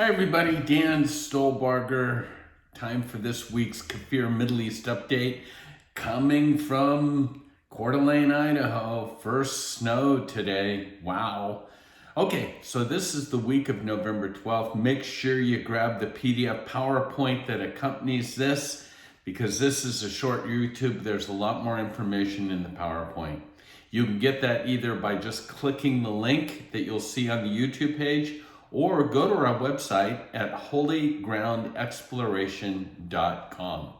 Hi everybody, Dan Stolbarger. Time for this week's KFIR Middle East update. Coming from Coeur d'Alene, Idaho. First snow today. Wow. Okay, so this is the week of November 12th. Make sure you grab the PDF PowerPoint that accompanies this, because this is a short YouTube. There's a lot more information in the PowerPoint. You can get that either by just clicking the link that you'll see on the YouTube page, or go to our website at holygroundexploration.com.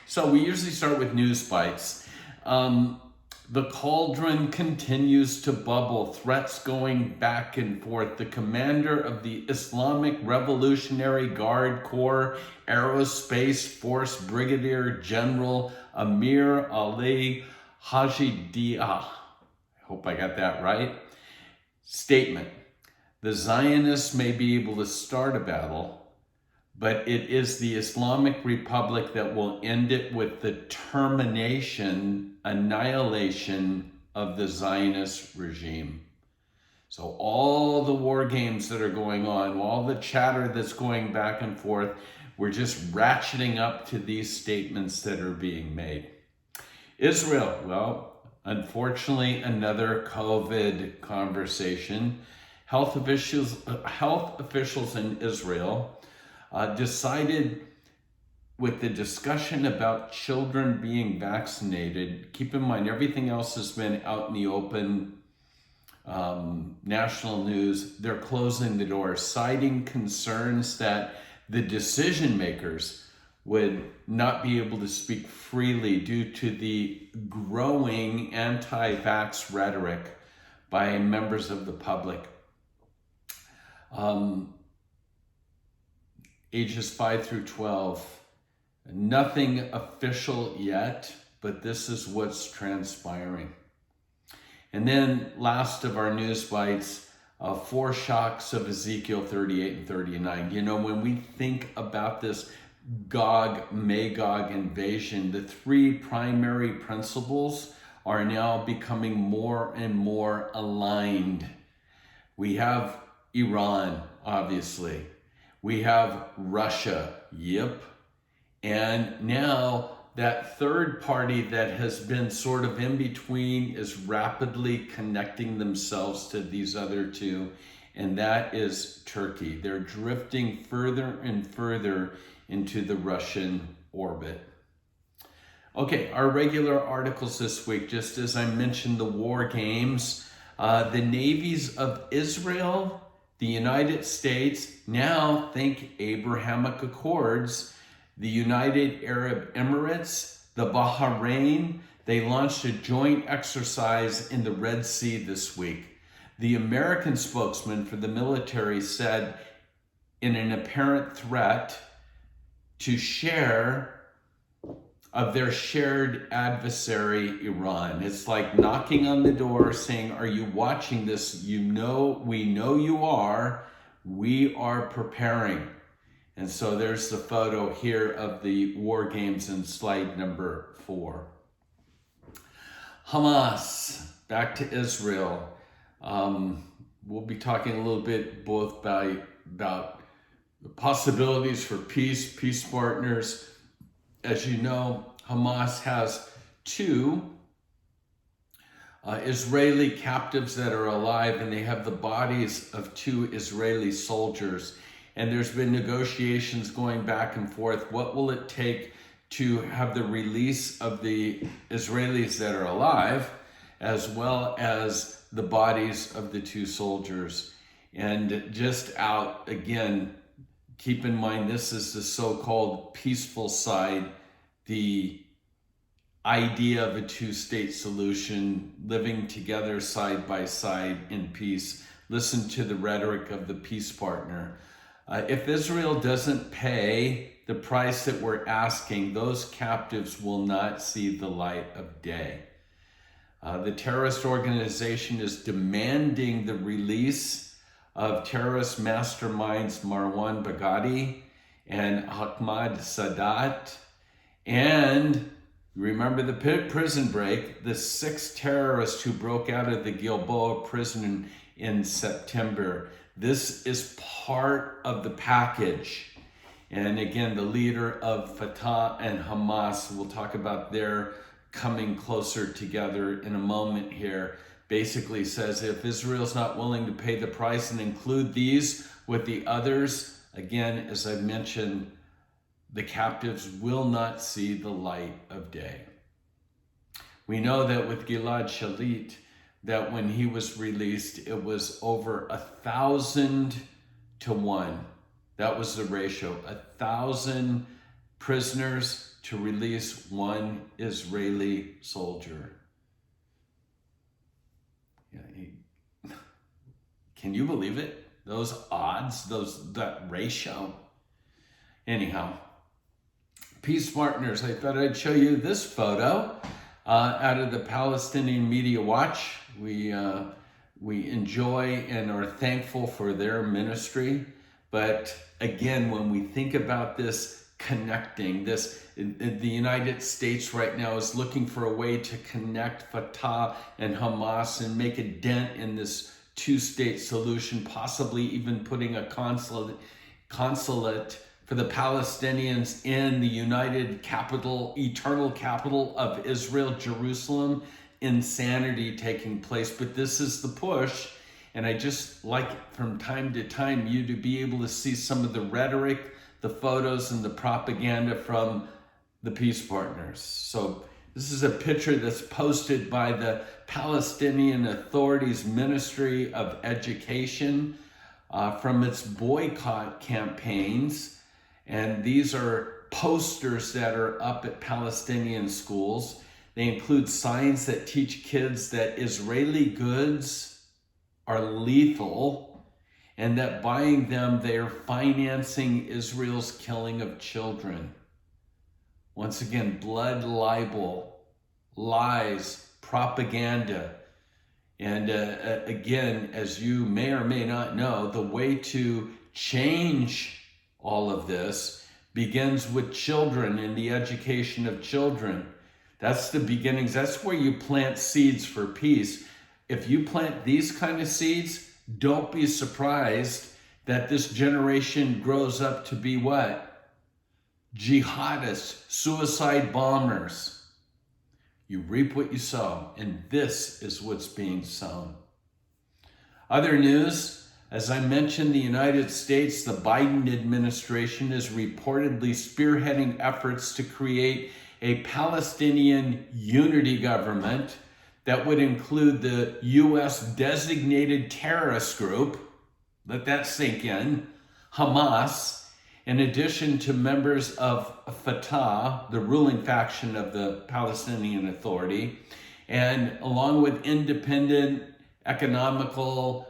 So we usually start with news bites. The cauldron continues to bubble, threats going back and forth. The commander of the Islamic Revolutionary Guard Corps Aerospace Force, Brigadier General Amir Ali Hajidia, I hope I got that right, statement: the Zionists may be able to start a battle, but it is the Islamic Republic that will end it with the termination, annihilation of the Zionist regime. So all the war games that are going on, all the chatter that's going back and forth, we're just ratcheting up to these statements that are being made. Israel, well, unfortunately, another COVID conversation. Health officials in Israel decided, with the discussion about children being vaccinated, keep in mind everything else has been out in the open, national news, they're closing the door, citing concerns that the decision makers would not be able to speak freely due to the growing anti-vax rhetoric by members of the public. Ages 5 through 12, nothing official yet, but this is what's transpiring. And then last of our news bites, 4 shocks of Ezekiel 38 and 39. You know, when we think about this Gog-Magog invasion, the 3 primary principles are now becoming more and more aligned. We have Iran, obviously. We have Russia, yep. And now that third party that has been sort of in between is rapidly connecting themselves to these other two, and that is Turkey. They're drifting further and further into the Russian orbit. Okay, our regular articles this week, just as I mentioned the war games, the navies of Israel, the United States, now think Abrahamic Accords, the United Arab Emirates, the Bahrain, they launched a joint exercise in the Red Sea this week. The American spokesman for the military said, in an apparent threat to share of their shared adversary, Iran. It's like knocking on the door saying, are you watching this? You know, we know you are. We are preparing. And so there's the photo here of the war games in slide number 4. Hamas, back to Israel. We'll be talking a little bit both about the possibilities for peace partners. As you know, Hamas has 2 Israeli captives that are alive, and they have the bodies of 2 Israeli soldiers. And there's been negotiations going back and forth. What will it take to have the release of the Israelis that are alive, as well as the bodies of the 2 soldiers? And just out, again, keep in mind, this is the so-called peaceful side, the idea of a 2-state solution, living together side by side in peace. Listen to the rhetoric of the peace partner. If Israel doesn't pay the price that we're asking, those captives will not see the light of day. The terrorist organization is demanding the release of terrorist masterminds Marwan Baghdadi and Ahmad Sadat. And remember the prison break, the 6 terrorists who broke out of the Gilboa prison in September. This is part of the package. And again, the leader of Fatah and Hamas, we'll talk about their coming closer together in a moment here, basically says if Israel's not willing to pay the price and include these with the others, again, as I mentioned, the captives will not see the light of day. We know that with Gilad Shalit, that when he was released, it was over 1,000 to 1. That was the ratio, 1,000 prisoners to release one Israeli soldier. Yeah, can you believe it? Those odds, that ratio. Anyhow, peace partners, I thought I'd show you this photo out of the Palestinian Media Watch. We enjoy and are thankful for their ministry. But again, when we think about this connecting, the United States right now is looking for a way to connect Fatah and Hamas and make a dent in this two-state solution, possibly even putting a consulate for the Palestinians in the united capital, eternal capital of Israel, Jerusalem. Insanity taking place, but this is the push. And I just like from time to time you to be able to see some of the rhetoric, the photos, and the propaganda from the peace partners. So this is a picture that's posted by the Palestinian Authority's Ministry of Education from its boycott campaigns. And these are posters that are up at Palestinian schools. They include signs that teach kids that Israeli goods are lethal and that buying them, they are financing Israel's killing of children. Once again, blood libel, lies, propaganda. And again, as you may or may not know, the way to change all of this begins with children and the education of children. That's the beginnings. That's where you plant seeds for peace. If you plant these kind of seeds, don't be surprised that this generation grows up to be what? Jihadists, suicide bombers. You reap what you sow, and this is what's being sown. Other news, as I mentioned, the United States, the Biden administration is reportedly spearheading efforts to create a Palestinian Unity Government that would include the U.S. designated terrorist group, let that sink in, Hamas, in addition to members of Fatah, the ruling faction of the Palestinian Authority, and along with independent economical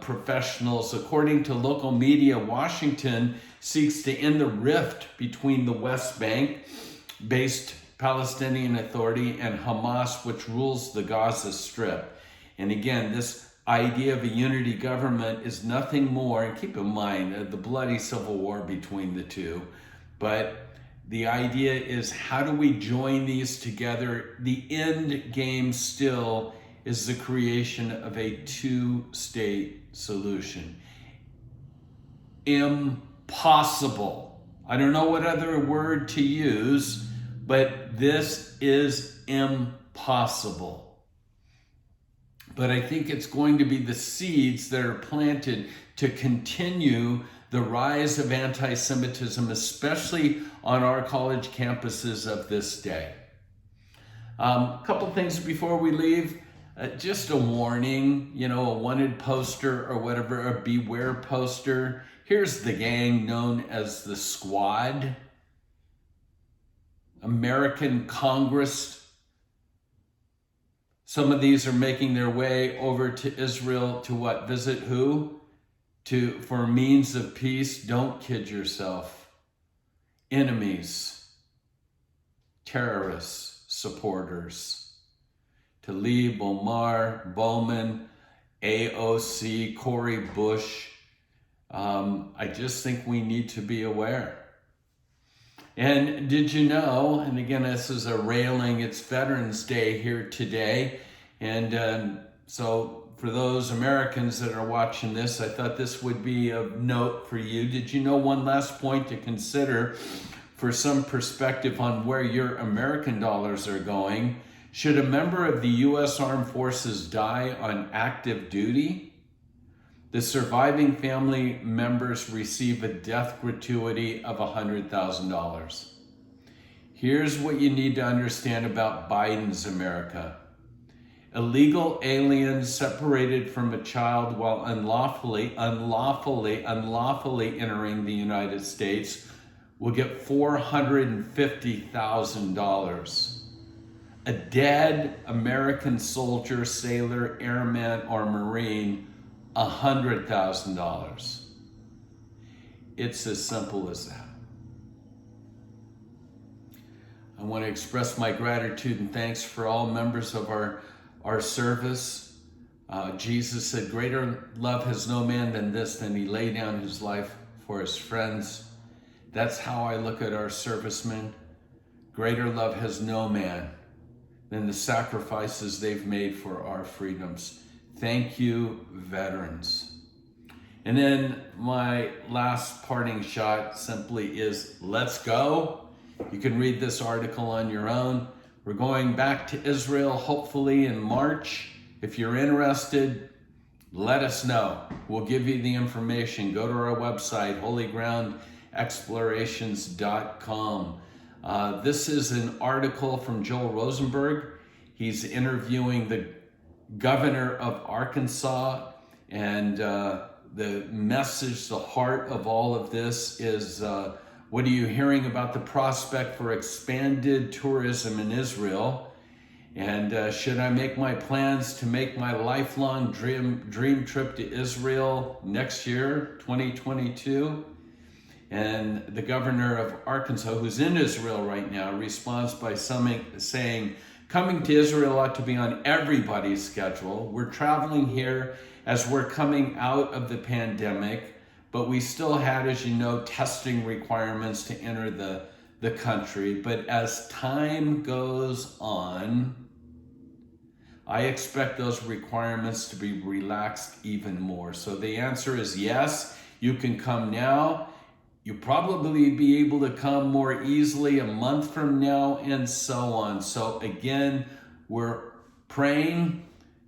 professionals. According to local media, Washington seeks to end the rift between the West Bank-based Palestinian Authority and Hamas, which rules the Gaza Strip. And again, this idea of a unity government is nothing more, and keep in mind the bloody civil war between the two, but the idea is how do we join these together? The end game still is the creation of a two-state solution. Impossible. I don't know what other word to use, but this is impossible. But I think it's going to be the seeds that are planted to continue the rise of anti-Semitism, especially on our college campuses of this day. A couple things before we leave. Just a warning, a wanted poster or whatever, a beware poster. Here's the gang known as the Squad. American Congress. Some of these are making their way over to Israel to what? Visit who? For means of peace. Don't kid yourself. Enemies, terrorists, supporters. Talib, Omar, Bowman, AOC, Cori Bush. I just think we need to be aware. And did you know, and again, this is a railing, it's Veterans Day here today. And so for those Americans that are watching this, I thought this would be of note for you. Did you know, one last point to consider for some perspective on where your American dollars are going? Should a member of the U.S. Armed Forces die on active duty, the surviving family members receive a death gratuity of $100,000. Here's what you need to understand about Biden's America. Illegal aliens separated from a child while unlawfully entering the United States will get $450,000. A dead American soldier, sailor, airman, or Marine, $100,000. It's as simple as that. I want to express my gratitude and thanks for all members of our service. Jesus said, greater love has no man than this, than he laid down his life for his friends. That's how I look at our servicemen. Greater love has no man than the sacrifices they've made for our freedoms. Thank you, veterans. And then my last parting shot simply is, let's go. You can read this article on your own. We're going back to Israel, hopefully in March. If you're interested, let us know. We'll give you the information. Go to our website, holygroundexplorations.com. This is an article from Joel Rosenberg. He's interviewing the governor of Arkansas, and the message, the heart of all of this is, what are you hearing about the prospect for expanded tourism in Israel? And should I make my plans to make my lifelong dream trip to Israel next year, 2022? And the governor of Arkansas, who's in Israel right now, responds by saying, coming to Israel ought to be on everybody's schedule. We're traveling here as we're coming out of the pandemic, but we still had, as you know, testing requirements to enter the country. But as time goes on, I expect those requirements to be relaxed even more. So the answer is yes, you can come now. You'll probably be able to come more easily a month from now, and so on. So again, we're praying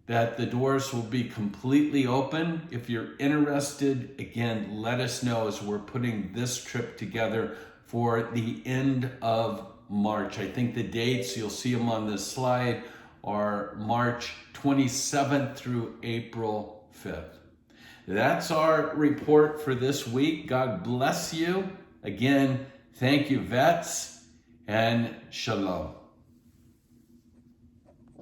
that the doors will be completely open. If you're interested, again, let us know as we're putting this trip together for the end of March. I think the dates, you'll see them on this slide, are March 27th through April 5th. That's our report for this week. God bless you. Again, thank you, vets, and shalom.